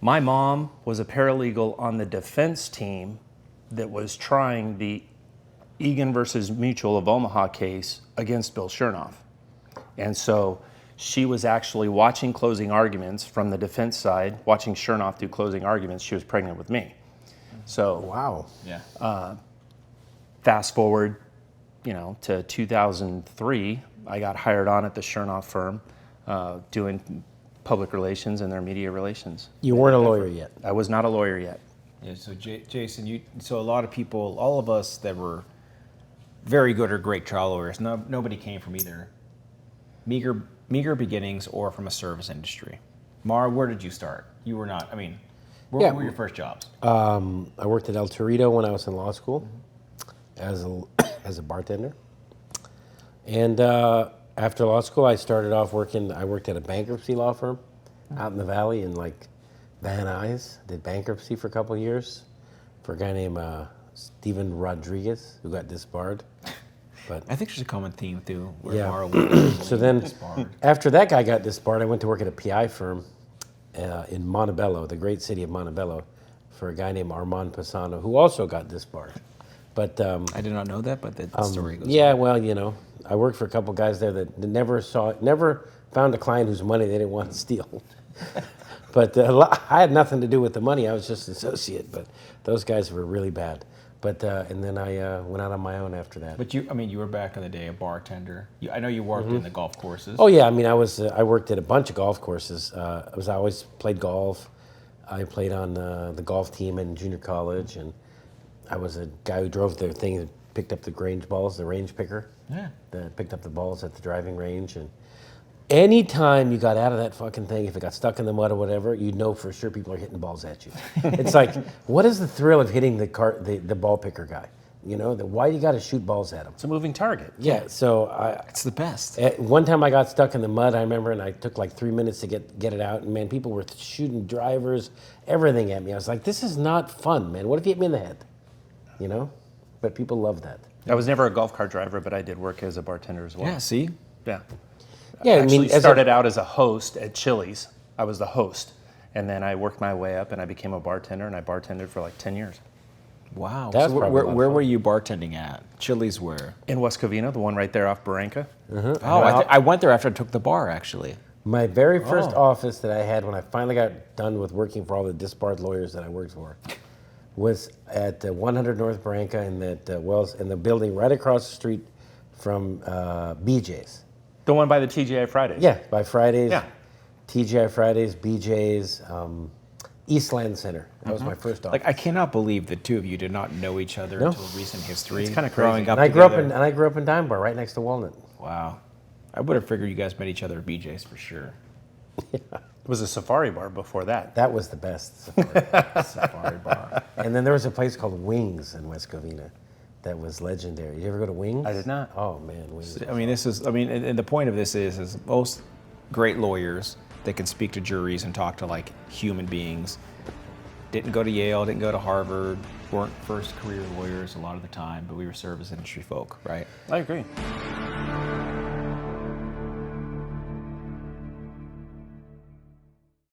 My mom was a paralegal on the defense team that was trying the Egan versus Mutual of Omaha case against Bill Chernoff. And so she was actually watching closing arguments from the defense side, watching Chernoff do closing arguments. She was pregnant with me. So Wow. Yeah. fast forward, to 2003, I got hired on at the Chernoff firm, doing public relations and their media relations. You weren't a lawyer yet. I was not a lawyer yet. Yeah. So Jason, so a lot of people, all of us that were very good or great trial lawyers, nobody came from either meager beginnings or from a service industry. Mara, where did you start? You were not. I mean, where were your first jobs? I worked at El Torito when I was in law school as a bartender. And after law school, I started off working. I worked at a bankruptcy law firm out in the valley in Van Nuys. Did bankruptcy for a couple of years for a guy named Steven Rodriguez, who got disbarred. But I think there's a common theme too. Where Yeah. Mara was so then, disbarred. after that guy got disbarred, I went to work at a PI firm in Montebello, the great city of Montebello, for a guy named Armand Pisano, who also got disbarred. But I did not know that, but the story goes. yeah, well, I worked for a couple guys there that never found a client whose money they didn't want to steal. But I had nothing to do with the money. I was just an associate. But those guys were really bad. But and then I went out on my own after that. But you were back in the day a bartender. I know you worked in the golf courses. Oh yeah, I mean, I worked at a bunch of golf courses. I always played golf. I played on the golf team in junior college, and I was a guy who drove the thing that picked up the range balls, the range picker. Yeah. That picked up the balls at the driving range. And anytime you got out of that fucking thing, if it got stuck in the mud or whatever, you'd know for sure people are hitting balls at you. It's like, what is the thrill of hitting the ball picker guy? Why you got to shoot balls at him? It's a moving target. Yeah, so It's the best. one time I got stuck in the mud, I remember, and I took like 3 minutes to get it out. And man, people were shooting drivers, everything at me. I was like, this is not fun, man. What if you hit me in the head? But people love that. I was never a golf cart driver, but I did work as a bartender as well. Yeah. See. Yeah. Yeah, I actually as started out as a host at Chili's. I was the host. And then I worked my way up and I became a bartender, and I bartended for like 10 years. Wow. That's so probably a where lot of where fun. were you bartending at? Chili's where? In West Covina, the one right there off Barranca. Oh, I went there after I took the bar actually. My very first office that I had when I finally got done with working for all the disbarred lawyers that I worked for was at 100 North Barranca in the building right across the street from BJ's. The one by the TGI Fridays. Yeah, by Fridays. Yeah. TGI Fridays, BJ's, Eastland Center. That was my first office. I cannot believe the two of you did not know each other No. until recent history. It's kinda growing crazy. up and I together. grew up in Dime Bar, right next to Walnut. Wow. I would have figured you guys met each other at BJ's for sure. It was a safari bar before that. That was the best safari bar. And then there was a place called Wings in West Covina that was legendary. Did you ever go to Wings? I did not. Oh man, Wings. And the point of this is most great lawyers that can speak to juries and talk to like human beings didn't go to Yale, didn't go to Harvard, weren't first career lawyers a lot of the time, but we were service industry folk, right? I agree.